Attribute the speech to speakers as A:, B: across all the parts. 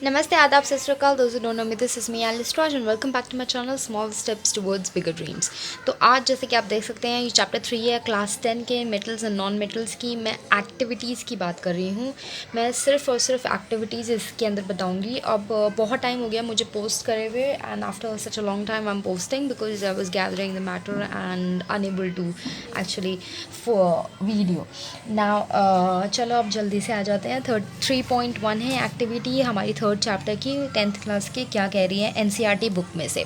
A: Namaste, Adab, Sat Sri Akal. Those who don't know me, this is me, Alice Raj, and welcome back to my channel, Small Steps Towards Bigger Dreams. तो आज जैसे कि आप देख सकते हैं ये चैप्टर 3 है क्लास 10 के मेटल्स एंड नॉन मेटल्स की। मैं एक्टिविटीज़ की बात कर रही हूँ। मैं सिर्फ और सिर्फ एक्टिविटीज़ इसके अंदर बताऊँगी। अब बहुत टाइम हो गया मुझे पोस्ट करे हुए, and after such a long time I am posting because I was gathering the matter and unable to actually for video now. चलो अब जल्दी से आ जाते हैं। 3.1 है एक्टिविटी हमारी थर्ड चैप्टर की 10th क्लास की। क्या कह रही है एनसीईआरटी बुक में से।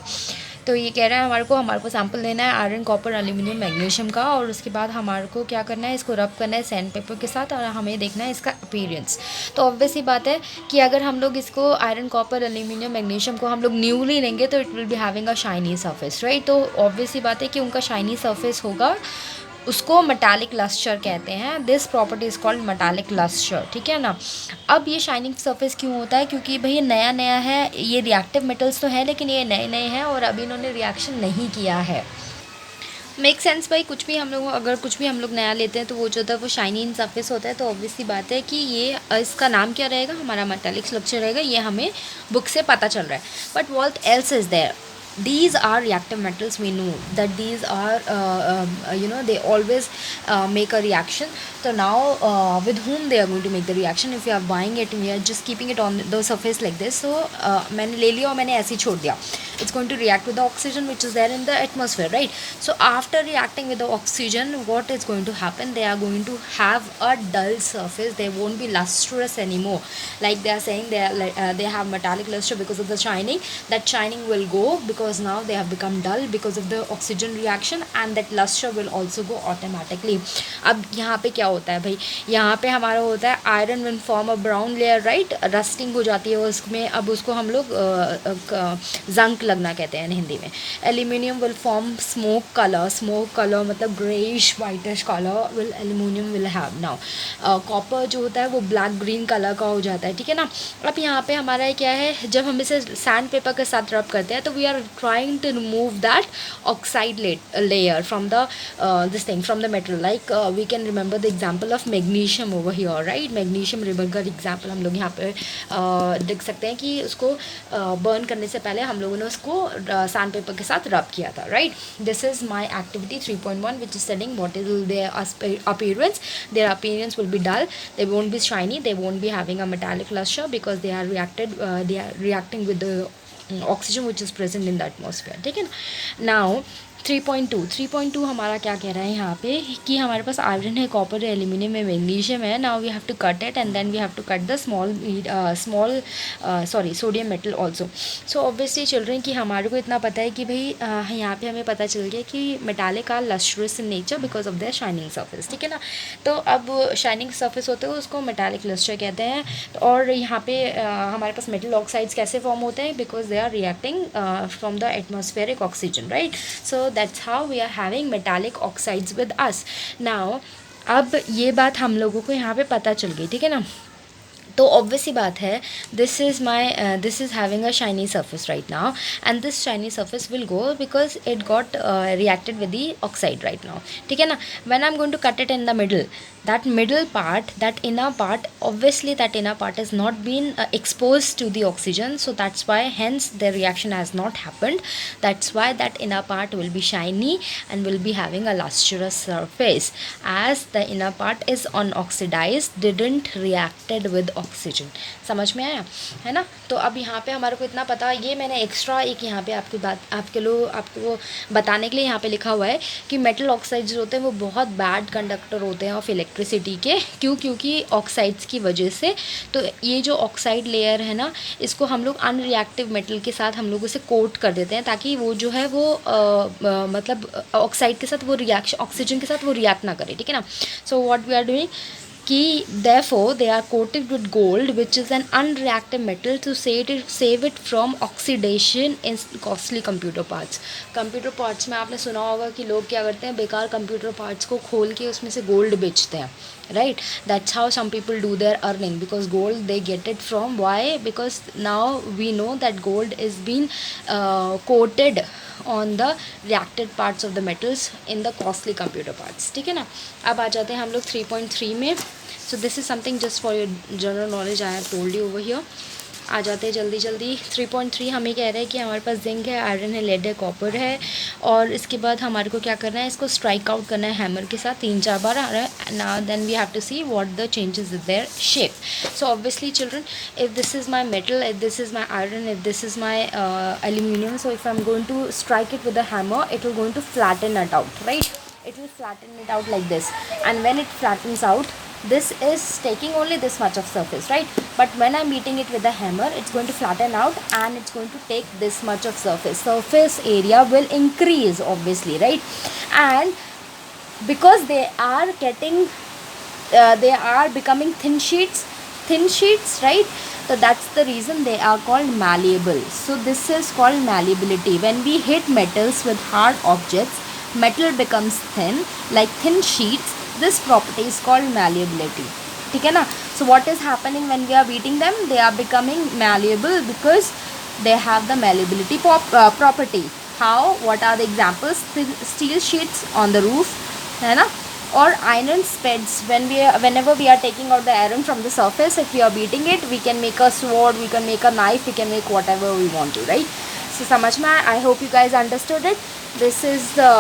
A: तो ये कह रहा है हमारे को सैम्पल लेना है आयरन कॉपर एल्यूमिनियम मैग्नीशियम का, और उसके बाद हमारे को क्या करना है, इसको रब करना है सैंड पेपर के साथ, और हमें देखना है इसका अपीयरेंस। तो ऑब्वियस ही बात है कि अगर हम लोग इसको आयरन कॉपर एल्यूमिनियम मैग्नीशियम को हम लोग न्यूली लेंगे तो it will be having a shiny surface, right. तो ऑब्वियस ही बात है कि उनका शाइनी सरफेस होगा, उसको मेटालिक लस्टर कहते हैं। This property is called metallic lustre, ठीक है ना। अब ये शाइनिंग सरफेस क्यों होता है, क्योंकि भाई ये नया नया है, ये रिएक्टिव मेटल्स तो है लेकिन ये नए नए हैं और अभी इन्होंने रिएक्शन नहीं किया है। मेक सेंस भाई। कुछ भी हम लोग अगर कुछ भी हम लोग नया लेते हैं तो वो जो होता है वो शाइनी इन सरफेस होता है। तो ऑब्वियसली बात है कि ये इसका नाम क्या रहेगा, हमारा मेटालिक स्ट्रक्चर रहेगा। ये हमें बुक से पता चल रहा है। But what else is there, these are reactive metals. We know that these are they always make a reaction. So now with whom they are going to make the reaction, if you are buying it and we are just keeping it on the surface like this, so मैंने ले लिया और मैंने ऐसे ही छोड़ दिया, it's going to react with the oxygen which is there in the atmosphere, right? So after reacting with the oxygen, what is going to happen, they are going to have a dull surface. They won't be lustrous anymore, like they are saying they have metallic luster because of the shining. That shining will go because now they have become dull because of the oxygen reaction, and that luster will also go automatically. अब यहाँ पे क्या होता है भाई, यहाँ पे हमारा होता है iron will form a brown layer, right. Rusting हो जाती है उसमें। अब उसको हम लोग जंक लगना कहते हैं हिंदी में। Aluminium will form smoke colour. Smoke colour मतलब greyish whitish colour will aluminium will have now. Copper जो होता है वो ब्लैक ग्रीन कलर का हो जाता है, ठीक है ना। अब यहाँ पे हमारा क्या है, जब हम इसे सैंड पेपर के साथ रब करते हैं तो we are trying to remove that oxide layer from the this thing from the metal. Like we can remember the example of magnesium over here, right. Magnesium ribbon का एग्जाम्पल हम लोग यहाँ पे देख सकते हैं कि उसको बर्न करने से पहले हम लोगों ने उसको सैंड पेपर के साथ रब किया था, right. This is my activity 3.1 which is studying what is their appearance. Their appearance will be dull, they won't be shiny, they won't be having a metallic luster because they are reacting with the oxygen which is present in the atmosphere, ठीक है ना। now 3.2 हमारा क्या कह रहा है यहाँ पे कि हमारे पास आयरन है, कॉपर है, एल्यूमिनियम है, मैग्नीशियम है। Now we have to cut it and then we have to cut the small sodium metal also. So obviously children कि हमारे को इतना पता है कि भाई यहाँ पे हमें पता चल गया कि metallic are lustrous in nature because of their shining surface, ठीक है ना। तो अब शाइनिंग सरफेस होते हैं उसको मेटालिक लस्टर कहते हैं। तो और यहाँ पे हमारे पास मेटल ऑक्साइड्स कैसे फॉर्म होते हैं, because they are reacting from the atmospheric oxygen, right. So that's how we are having metallic oxides with us now. अब ये बात हम लोगों को यहाँ पे पता चल गई, ठीक है ना। तो ऑब्वियस ही बात है, this is having a shiny surface right now, and this shiny surface will go because it got reacted with the oxide right now, ठीक है ना। when I'm going to cut it in the middle, that middle part, that inner part, obviously that inner part has not been exposed to the oxygen, so that's why hence the reaction has not happened. That's why that inner part will be shiny and will be having a lustrous surface, as the inner part is unoxidized, didn't reacted with oxygen. समझ में आया है ना। तो अब यहाँ पे हमारे को इतना पता, ये मैंने एक्स्ट्रा एक यहाँ पे आपको बताने के लिए यहाँ पे लिखा हुआ है कि मेटल ऑक्साइड्स होते हैं वो बहुत बैड कंडक्टर होते हैं ऑफ इलेक्ट्रिसिटी के। क्योंकि ऑक्साइड्स की वजह से। तो ये जो ऑक्साइड लेयर है ना, इसको हम लोग अनरिएक्टिव मेटल के साथ हम लोग उसे कोट कर देते हैं ताकि वो जो है वो मतलब ऑक्साइड के साथ वो रिएक्शन, ऑक्सीजन के साथ वो रिएक्ट ना करे, ठीक है ना। So what we are doing कि therefore they are coated with gold which is an unreactive metal to save it from oxidation in costly computer parts. Computer parts में आपने सुना होगा कि लोग क्या करते हैं, बेकार कंप्यूटर पार्ट्स को खोल के उसमें से गोल्ड बेचते हैं, right. That's how some people do their earning, because gold they get it from, why, because now we know that gold is being coated on the reacted parts of the metals in the costly computer parts, ठीक है ना। अब आ जाते हैं हम लोग 3.3 में. So this is something just for your general knowledge I have told you over here. आ जाते हैं जल्दी जल्दी। 3.3 हमें कह रहे हैं कि हमारे पास जिंक है, आयरन है, लेड है, कॉपर है, और इसके बाद हमारे को क्या करना है, इसको स्ट्राइक आउट करना है हैमर के साथ 3-4 बार आ रहा है ना। Then we have to see what the changes is their shape. So obviously children, if this is my metal, if this is my iron, if this is my aluminum, so if I'm going to strike it with a hammer, it will going to flatten it out, right? It will flatten it out like this, and when it flattens out, this is taking only this much of surface, right? But when I'm beating it with a hammer, it's going to flatten out and it's going to take this much of surface area will increase obviously, right? And because they are getting they are becoming thin sheets, right? So that's the reason they are called malleable. So this is called malleability. When we hit metals with hard objects, metal becomes thin like thin sheets. This property is called malleability. ठीक है ना? So what is happening when we are beating them? They are becoming malleable because they have the malleability property. How? What are the examples? Steel sheets on the roof, है ना? Or iron speds. Whenever we are taking out the iron from the surface, if we are beating it, we can make a sword, we can make a knife, we can make whatever we want to, right? So समझ में आया? I hope you guys understood it. This is the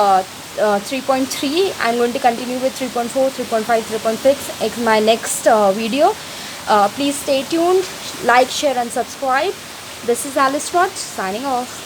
A: 3.3. I'm going to continue with 3.4, 3.5, 3.6 in my next video. Please stay tuned, like, share and subscribe. This is Alice Roach signing off.